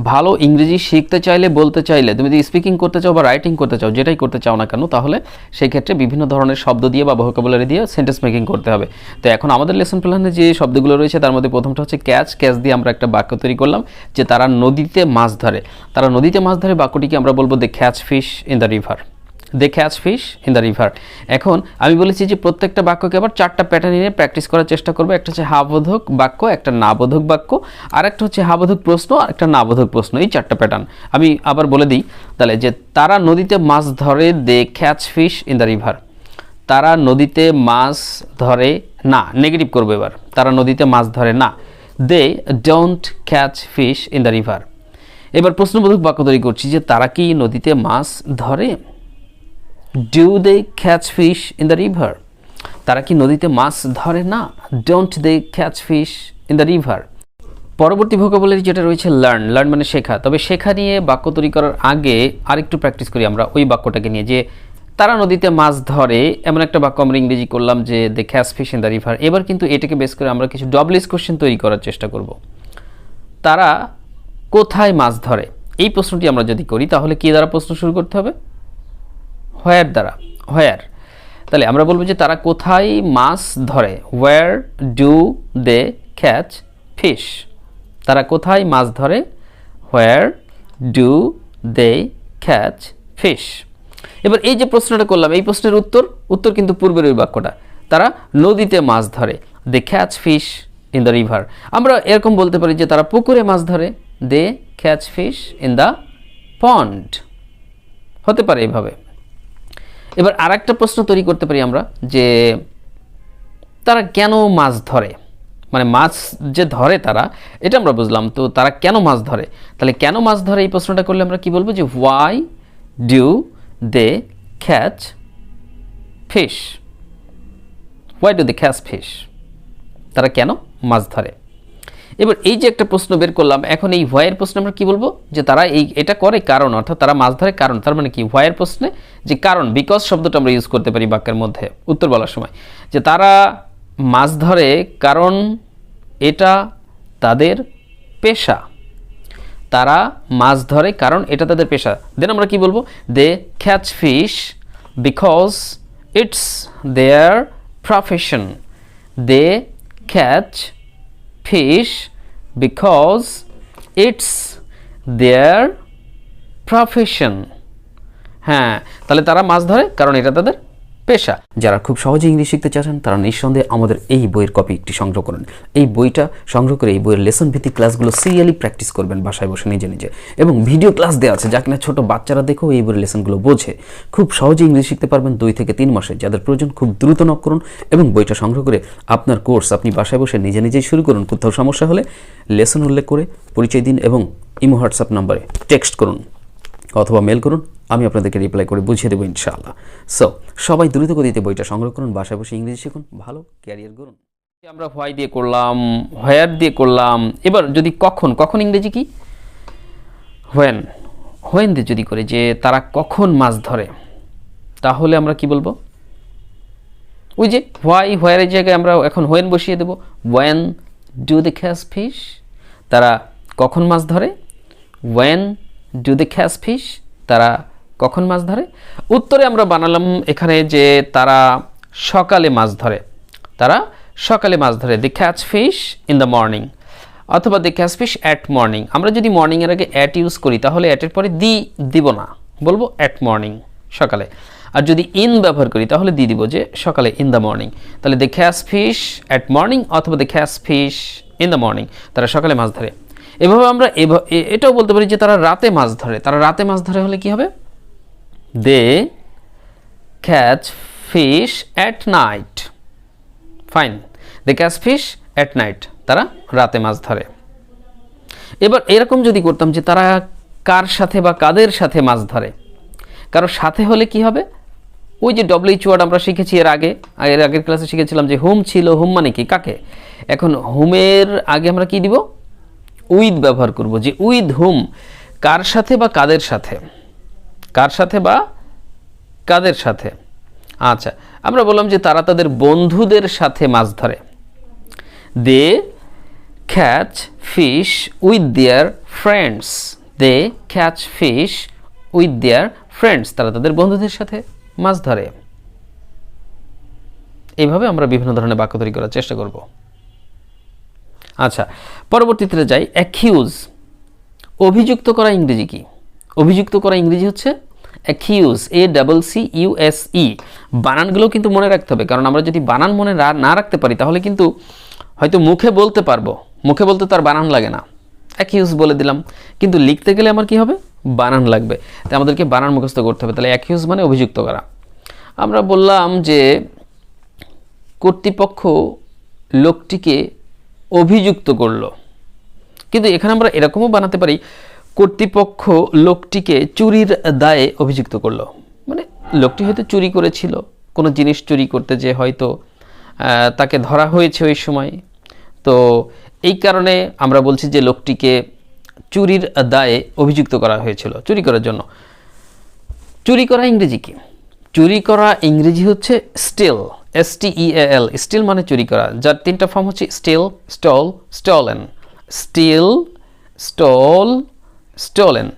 ভালো ইংরেজি শিখতে চাইলে, বলতে চাইলে, তুমি যদি স্পিকিং করতে চাও বা রাইটিং করতে চাও, যেটাই করতে চাও না কেন, তাহলে সেই ক্ষেত্রে বিভিন্ন ধরনের শব্দ দিয়ে বা ভোকাবুলারি দিয়ে সেন্টেন্স মেকিং করতে হবে। তো এখন আমাদের লেসন প্ল্যানে যে শব্দগুলো রয়েছে তার মধ্যে প্রথমটা হচ্ছে ক্যাচ। ক্যাচ দিয়ে আমরা একটা বাক্য তৈরি করলাম যে তারা নদীতে মাছ ধরে। তারা নদীতে মাছ ধরে বাক্যটিকে আমরা বলবো they catch fish in the river. They catch fish in the river. এখন আমি বলেছি যে প্রত্যেকটা বাক্যকে আবার 4টা প্যাটার্ন নিয়ে প্র্যাকটিস করার চেষ্টা করবো। একটা হচ্ছে হাবোধক বাক্য, একটা নাবোধক বাক্য, আর একটা হচ্ছে হাবোধক প্রশ্ন, আর একটা নাবোধক প্রশ্ন। এই 4টা প্যাটার্ন আমি আবার বলে দিই তাহলে, যে তারা নদীতে মাছ ধরে, they catch fish in the river. তারা নদীতে মাছ ধরে না, নেগেটিভ করবো এবার, তারা নদীতে মাছ ধরে না। They don't catch fish in the river. এবার প্রশ্নবোধক বাক্য তৈরি করছি যে তারা কি নদীতে মাছ ধরে? Do they catch fish in the river? তারা কি নদীতে মাছ ধরে না? Don't they catch fish in the river? পরবর্তী ভোকাবুলারি যেটা রয়েছে লার্ন। লার্ন মানে শেখা। তবে শেখা নিয়ে বাক্য তৈরি করার আগে আরেকটু প্র্যাকটিস করি আমরা ওই বাক্যটাকে নিয়ে, যে তারা নদীতে মাছ ধরে এমন একটা বাক্য আমরা ইংরেজি করলাম যে they catch fish in the river. এবার কিন্তু এটাকে বেস করে আমরা কিছু ডবলএস কোশ্চেন তৈরি করার চেষ্টা করব। তারা কোথায় মাছ ধরে? এই প্রশ্নটি আমরা যদি করি তাহলে কি দ্বারা প্রশ্ন শুরু করতে হবে? হোয়ার দ্বারা। হোয়ার। তাহলে আমরা বলবো যে তারা কোথায় মাছ ধরে? Where do they catch fish? তারা কোথায় মাছ ধরে? Where do they catch fish? এবার এই যে প্রশ্নটা করলাম, এই প্রশ্নের উত্তর কিন্তু পূর্বের ওই বাক্যটা, তারা নদীতে মাছ ধরে, they catch fish in the river. আমরা এরকম বলতে পারি যে তারা পুকুরে মাছ ধরে, they catch fish in the pond. হতে পারে এইভাবে। এবার আর একটা প্রশ্ন তৈরি করতে পারি আমরা যে তারা কেন মাছ ধরে, মানে মাছ যে ধরে তারা, এটা আমরা বুঝলাম, তো তারা কেন মাছ ধরে? তাহলে কেন মাছ ধরে এই প্রশ্নটা করলে আমরা কি বলবো যে why do they catch fish? Why do they catch fish? তারা কেন মাছ ধরে? এবার এই যে একটা প্রশ্ন বের করলাম, এখন এই হোয়াইয়ের প্রশ্নে আমরা কি বলবো যে তারা এটা করে কারণ, অর্থাৎ তারা মাছ ধরে কারণ। তার মানে কি হোয়াইয়ের প্রশ্নে যে কারণ, বিকজ শব্দটা আমরা ইউজ করতে পারি বাক্যের মধ্যে উত্তর বলার সময়, যে তারা মাছ ধরে কারণ এটা তাদের পেশা। তারা মাছ ধরে কারণ এটা তাদের পেশা। দেন আমরা কি বলবো? They catch fish because it's their profession. They catch fish because it's their profession। হ্যাঁ, তাহলে তারা মাছ ধরে কারণ এটা তাদের পেশা। যারা খুব সহজে ইংলিশ শিখতে চাচ্ছেন তারা নিঃসন্দেহে আমাদের এই বইয়ের কপি একটি সংগ্রহ করুন। এই বইটা সংগ্রহ করে এই বইয়ের লেসন ভিত্তিক ক্লাসগুলো সিরিয়ালি প্র্যাকটিস করবেন বাসায় বসে নিজে নিজে, এবং ভিডিও ক্লাস দেওয়া আছে যা কিনা ছোট বাচ্চারা দেখেও এই বইয়ের লেসনগুলো বোঝে। খুব সহজে ইংলিশ শিখতে পারবেন 2 থেকে 3 মাসে। যাদের প্রয়োজন খুব দ্রুত নক করুন এবং বইটা সংগ্রহ করে আপনার কোর্স আপনি বাসায় বসে নিজে নিজেই শুরু করুন। কোথাও সমস্যা হলে লেসন উল্লেখ করে পরিচয় দিন এবং ইমো হোয়াটসঅ্যাপ নাম্বারে টেক্সট করুন অথবা মেল করুন, আমি আপনাদেরকে রিপ্লাই করে বুঝিয়ে দেবো ইনশাআল্লাহ। সো সবাই দ্রুত গতিতে বইটা সংগ্রহ করুন, বাসায় বসে ইংরেজি শিখুন, ভালো ক্যারিয়ার করুন। আমরা হোয়াই দিয়ে করলাম, হোয়ার দিয়ে করলাম। এবার যদি কখন ইংরেজি কি? হোয়েন। হোয়েন দিয়ে যদি করে যে তারা কখন মাছ ধরে, তাহলে আমরা কি বলবো? ওই যে হোয়াই হোয়ারের জায়গায় আমরা এখন হোয়েন বসিয়ে দেবো। When do they catch fish? তারা কখন মাছ ধরে? When do they catch fish? তারা কখন মাছ ধরে? উত্তরে আমরা বানালাম এখানে যে তারা সকালে মাছ ধরে। তারা সকালে মাছ ধরে, they catch fish in the morning, অথবা they catch fish at morning. আমরা যদি মর্নিংয়ের আগে অ্যাট ইউজ করি তাহলে অ্যাটের পরে দিব না, বলবো অ্যাট মর্নিং, সকালে। আর যদি ইন ব্যবহার করি তাহলে দিয়ে দিব যে সকালে, ইন দ্য মর্নিং। তাহলে they catch fish at morning অথবা they catch fish in the morning, তারা সকালে মাছ ধরে। এভাবে আমরা এটাও বলতে পারি যে তারা রাতে মাছ ধরে। তারা রাতে মাছ ধরে হলে কি হবে? They catch fish at night. Fine, they catch fish at night, তারা রাতে মাছ ধরে। এবার এরকম যদি করতাম যে তারা কার সাথে বা কাদের সাথে মাছ ধরে, কারো সাথে হলে কি হবে? ওই যে ডব্লিউএইচ ওয়ার্ড আমরা শিখেছি এর আগের ক্লাসে শিখেছিলাম যে হুম ছিল। হুম মানে কি? কাকে। এখন হুমের আগে আমরা কি দিব? উইথ ব্যবহার করব, যে উইথ হুম, কার সাথে বা কাদের সাথে, কার সাথে বা কাদের সাথে। আচ্ছা, আমরা বললাম যে তারা তাদের বন্ধুদের সাথে মাছ ধরে। They catch fish with their friends. They catch fish with their friends, তারা তাদের বন্ধুদের সাথে মাছ ধরে। এইভাবে আমরা বিভিন্ন ধরনের বাক্য তৈরি করার চেষ্টা করব। আচ্ছা, পরবর্তীতে যাই। অ্যাকিউজ, অভিযুক্ত করা ইংরেজি কি? অভিযুক্ত করা ইংরেজি হচ্ছে অ্যাকিউজ, ACCUSE। বানানগুলো কিন্তু মনে রাখতে হবে, কারণ আমরা যদি বানান মনে না রাখতে পারি তাহলে কিন্তু হয়তো মুখে বলতে পারবো, মুখে বলতে তার বানান লাগে না, অ্যাকিউজ বলে দিলাম, কিন্তু লিখতে গেলে আমার কি হবে? বানান লাগবে, তাই আমাদেরকে বানান মুখস্থ করতে হবে। তাহলে অ্যাকিউজ মানে অভিযুক্ত করা। আমরা বললাম যে কর্তৃপক্ষ লোকটিকে অভিযুক্ত করলো, কিন্তু এখানে আমরা এরকমও বানাতে পারি কর্তৃপক্ষ লোকটিকে চুরির দায়ে অভিযুক্ত করলো। মানে লোকটি হয়তো চুরি করেছিল, কোনো জিনিস চুরি করতে যে হয়তো তাকে ধরা হয়েছে ওই সময়, তো এই কারণে আমরা বলছি যে লোকটিকে চুরির দায়ে অভিযুক্ত করা হয়েছিল, চুরি করার জন্য। চুরি করা ইংরেজি কি? চুরি করা ইংরেজি হচ্ছে স্টিল, STEAL। স্টিল মানে চুরি করা, যার তিনটা ফর্ম হচ্ছে steal, stole, stolen. Steal, stole, stolen.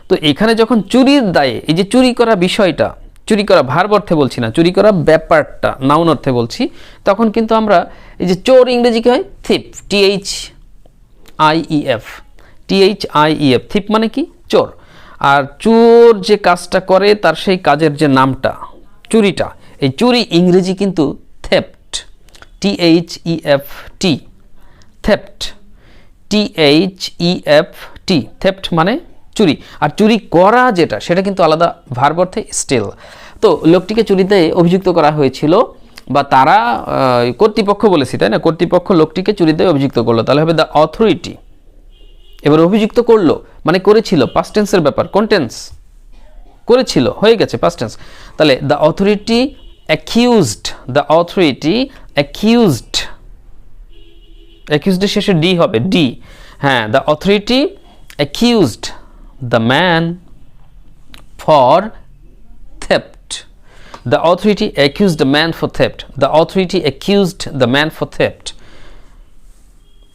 তো এখানে যখন চুরির দায়ে, এই যে চুরি করা বিষয়টা, চুরি করা ভার্ব অর্থে বলছি না, চুরি করা ব্যাপারটা নাউন অর্থে বলছি, তখন কিন্তু আমরা এই যে চোর ইংরেজি কি হয়? থিপ, THIEF, THIEF। থিপ মানে কি? চোর। আর চোর যে কাজটা করে তার সেই কাজের যে নামটা, চুরিটা, এই চুরি ইংরেজি কিন্তু theft, THEFT, theft, THEFT। Theft মানে চুরি। আর চুরি করা যেটা, সেটা কিন্তু আলাদা, ভার্ব অর্থে স্টিল। তো লোকটিকে চুরি দিয়ে অভিযুক্ত করা হয়েছিল, বা তারা কর্তৃপক্ষ বলেছি, তাই না? কর্তৃপক্ষ লোকটিকে চুরি দিয়ে অভিযুক্ত করলো, তাহলে হবে দ্য অথরিটি। এবার অভিযুক্ত করলো মানে করেছিল, পাস্ট টেন্সের ব্যাপার, কোন টেন্স? করেছিল, হয়ে গেছে, পাস্ট টেন্স। তাহলে the authority accused, the authority accused, অ্যাকিউজডের শেষে ডি হবে, ডি। হ্যাঁ, the authority accused the man for theft. The authority accused the man for theft. The authority accused the man for theft.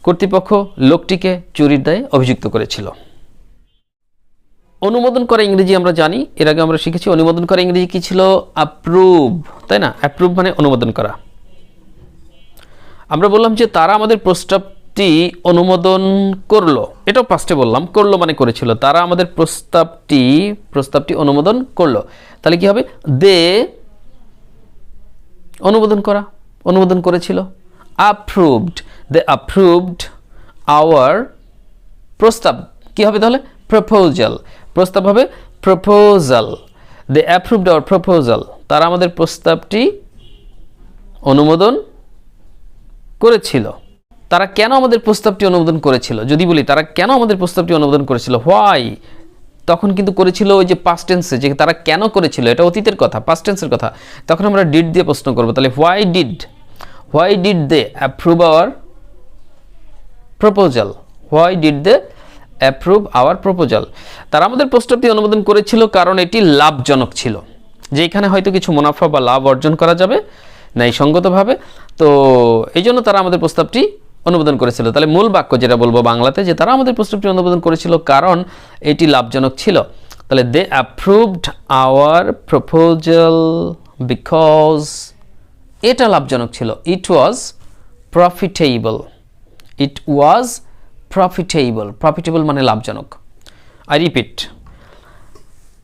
কর্তৃপক্ষ লোকটিকে চুরির দায়ে অভিযুক্ত করেছিল। অনুমোদন করা ইংরেজি আমরা জানি, এর আগে আমরা শিখেছি। অনুমোদন করা ইংরেজি কি ছিল? অ্যাপ্রুভ, তাই না? অ্যাপ্রুভ মানে অনুমোদন করা। আমরা বললাম যে তারা আমাদের প্রস্তাবটি অনুমোদন করলো, এটাও পাস্টে বললাম, করলো মানে করেছিল। তারা আমাদের প্রস্তাবটি অনুমোদন করলো, তাহলে কি হবে? দে, অনুমোদন করা, অনুমোদন করেছিল। অ্যাপ্রুভড, দে অ্যাপ্রুভড আওয়ার প্রস্তাব, কি হবে তাহলে? প্রপোজাল। প্রস্তাব হবে proposal. They approved our proposal, তারা আমাদের প্রস্তাবটি অনুমোদন করেছিল। তারা কেন আমাদের প্রস্তাবটি অনুমোদন করেছিল? যদি বলি তারা কেন আমাদের প্রস্তাবটি অনুমোদন করেছিল, হোয়াই, তখন কিন্তু করেছিল ওই যে পাস্ট টেন্সে, যে তারা কেন করেছিল, এটা অতীতের কথা, পাস্ট টেন্সের কথা, তখন আমরা ডিড দিয়ে প্রশ্ন করব। তাহলে why did they approve our proposal, why did they approve our proposal. তারা আমাদের প্রস্তাবটি অনুমোদন করেছিল কারণ এটি লাভজনক ছিল, যে এখানে হয়তো কিছু মুনাফা বা লাভ অর্জন করা যাবে ন্যায়সঙ্গতভাবে, তো এই জন্য তারা আমাদের প্রস্তাবটি অনুমোদন করেছিল। তাহলে মূল বাক্য যেটা বলবো বাংলাতে, যে তারা আমাদের প্রস্তাবটি অনুমোদন করেছিল কারণ এটি লাভজনক ছিল। তাহলে দে অ্যাপ্রুভড আওয়ার প্রপোজাল বিকজ এটা লাভজনক ছিল। ইট was profitable, it was profitable, profitable মানে লাভজনক। আই রিপিট,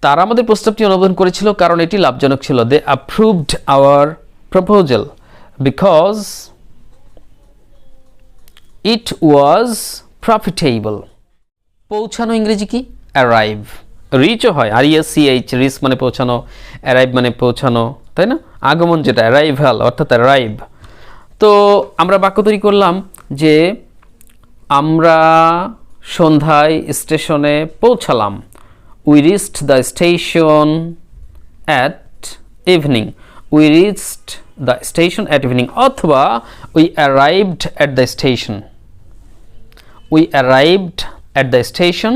তারা আমাদের প্রস্তাবটি অনুমোদন করেছিল কারণ এটি লাভজনক ছিল। They approved our proposal because it was profitable. পৌঁছানো ইংরেজি কি? অ্যারাইভ। রিচও হয়, REACH, রিচ মানে পৌঁছানো, অ্যারাইভ মানে পৌঁছানো, তাই না? আগমন যেটা, অ্যারাইভাল অর্থাৎ অ্যারাইভ। তো আমরা বাক্য তৈরি করলাম যে আমরা সন্ধ্যায় স্টেশনে পৌঁছালাম। We reached the station at evening, we reached the station at evening, অথবা we arrived at the station, we arrived at the station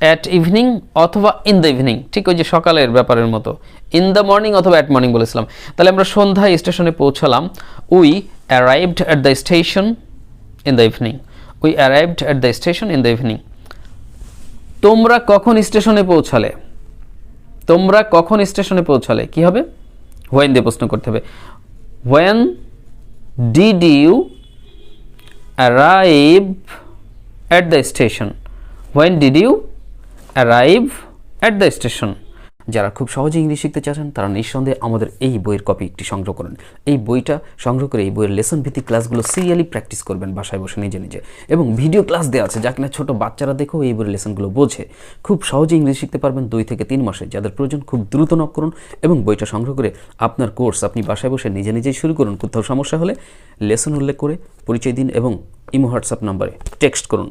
at evening, অথবা ইন দ্য ইভিনিং, ঠিক ওই যে সকালের ব্যাপারের মতো, ইন দ্য মর্নিং অথবা অ্যাট মর্নিং বলেছিলাম। তাহলে আমরা সন্ধ্যায় স্টেশনে পৌঁছালাম, we arrived at the station in the evening. We arrived at the station in the evening. তোমরা কখন স্টেশনে পৌঁছালে? তোমরা কখন স্টেশনে পৌঁছালে কি হবে? when দিয়ে প্রশ্ন করতে হবে। when did you arrive at the station? when did you arrive at the station? যারা খুব সহজে ইংলিশ শিখতে চাচ্ছেন তারা নিঃসন্দেহে আমাদের এই বইয়ের কপি একটি সংগ্রহ করুন। এই বইটা সংগ্রহ করে এই বইয়ের লেসন ভিত্তিক ক্লাসগুলো সিরিয়ালি প্র্যাকটিস করবেন বাসায় বসে নিজে নিজে, এবং ভিডিও ক্লাস দেওয়া আছে যা কিনা ছোট বাচ্চারা দেখেও এই বইয়ের লেসনগুলো বোঝে। খুব সহজে ইংলিশ শিখতে পারবেন 2 থেকে 3 মাসে। যাদের প্রয়োজন খুব দ্রুত নক করুন এবং বইটা সংগ্রহ করে আপনার কোর্স আপনি বাসায় বসে নিজে নিজেই শুরু করুন। কোথাও সমস্যা হলে লেসন উল্লেখ করে পরিচয় দিন এবং ইমো হোয়াটসঅ্যাপ নাম্বারে টেক্সট করুন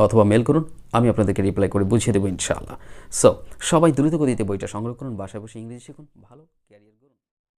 অথবা মেল করুন, আমি আপনাদেরকে রিপ্লাই করে বুঝিয়ে দেবো ইনশাআল্লাহ। সো সবাই দ্রুত গতিতে বইটা সংগ্রহ করুন, বাসায় বসে ইংরেজি শিখুন, ভালো ক্যারিয়ার